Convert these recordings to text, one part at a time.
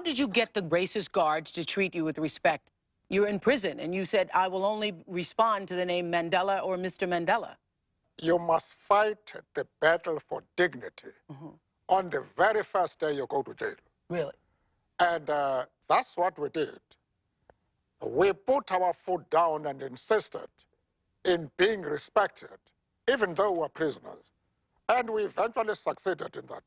did you get the racist guards to treat you with respect? You're in prison, and you said, I will only respond to the name Mandela or Mr. Mandela. You must fight the battle for dignity on the very first day you go to jail. Really? And that's what we did. We put our foot down and insisted in being respected, even though we're prisoners. And we eventually succeeded in that.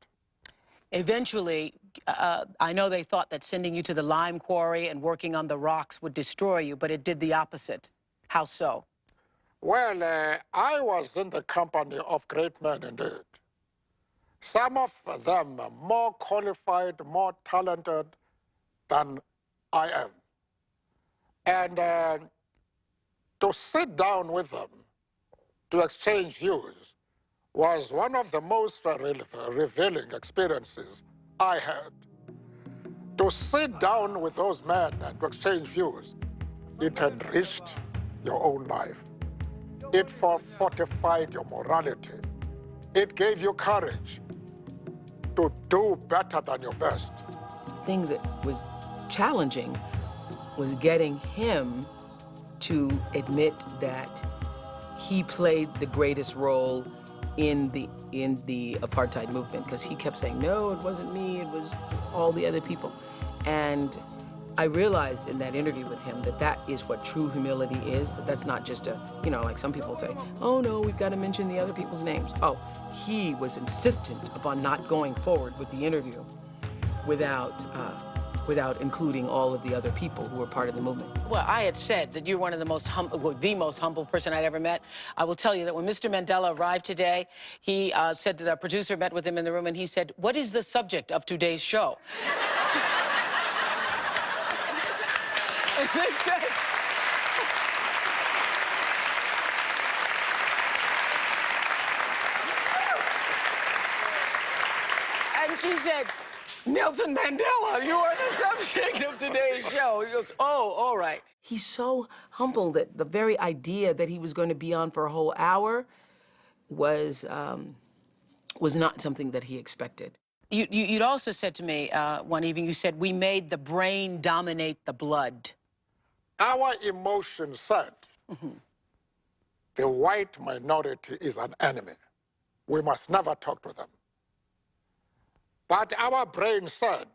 Eventually, I know they thought that sending you to the lime quarry and working on the rocks would destroy you, but it did the opposite. How so? Well, I was in the company of great men indeed. Some of them are more qualified, more talented than I am. And to sit down with them, to exchange views, was one of the most revealing experiences I had. To sit down with those men and to exchange views, it enriched your own life. It fortified your morality. It gave you courage to do better than your best. The thing that was challenging was getting him to admit that he played the greatest role in the apartheid movement, because he kept saying, no, it wasn't me, it was all the other people. And I realized in that interview with him that that is what true humility is, that that's not just a, you know, like some people say, oh no, we've got to mention the other people's names. Oh, he was insistent upon not going forward with the interview without including all of the other people who were part of the movement. Well, I had said that you're one of the most humble person I'd ever met. I will tell you that when Mr. Mandela arrived today, he said that our producer met with him in the room, and he said, what is the subject of today's show? And they said, and she said, Nelson Mandela, you are the subject of today's show. He goes, oh, all right. He's so humble that the very idea that he was going to be on for a whole hour was not something that he expected. You'd also said to me one evening, you said, we made the brain dominate the blood. Our emotions said, the white minority is an enemy. We must never talk to them. But our brain said,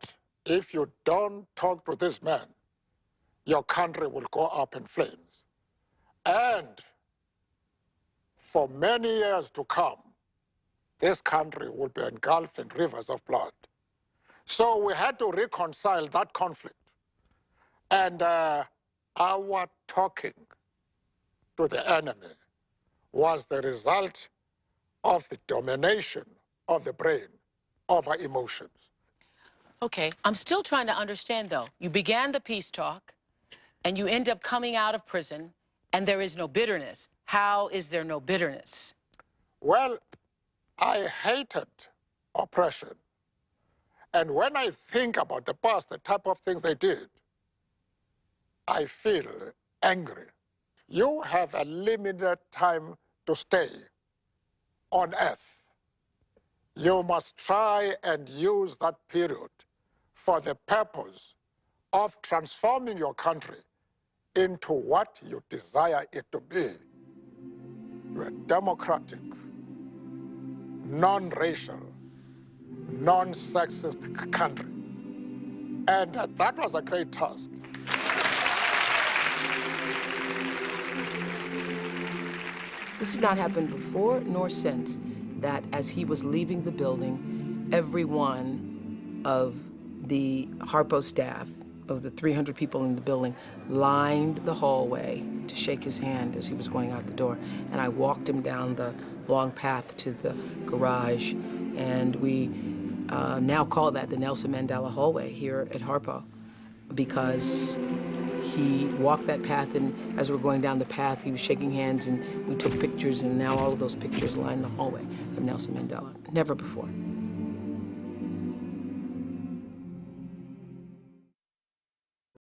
if you don't talk to this man, your country will go up in flames. And for many years to come, this country will be engulfed in rivers of blood. So we had to reconcile that conflict. And our talking to the enemy was the result of the domination of the brain over emotions. Okay, I'm still trying to understand, though. You began the peace talk, and you end up coming out of prison, and there is no bitterness. How is there no bitterness? Well, I hated oppression. And when I think about the past, the type of things they did, I feel angry. You have a limited time to stay on earth. You must try and use that period for the purpose of transforming your country into what you desire it to be. A democratic, non-racial, non-sexist country. And that was a great task. This has not happened before nor since, that as he was leaving the building, every one of the Harpo staff, of the 300 people in the building, lined the hallway to shake his hand as he was going out the door. And I walked him down the long path to the garage, and we now call that the Nelson Mandela hallway here at Harpo, because he walked that path, and as we were going down the path, he was shaking hands, and we took pictures, and now all of those pictures line the hallway of Nelson Mandela. Never before.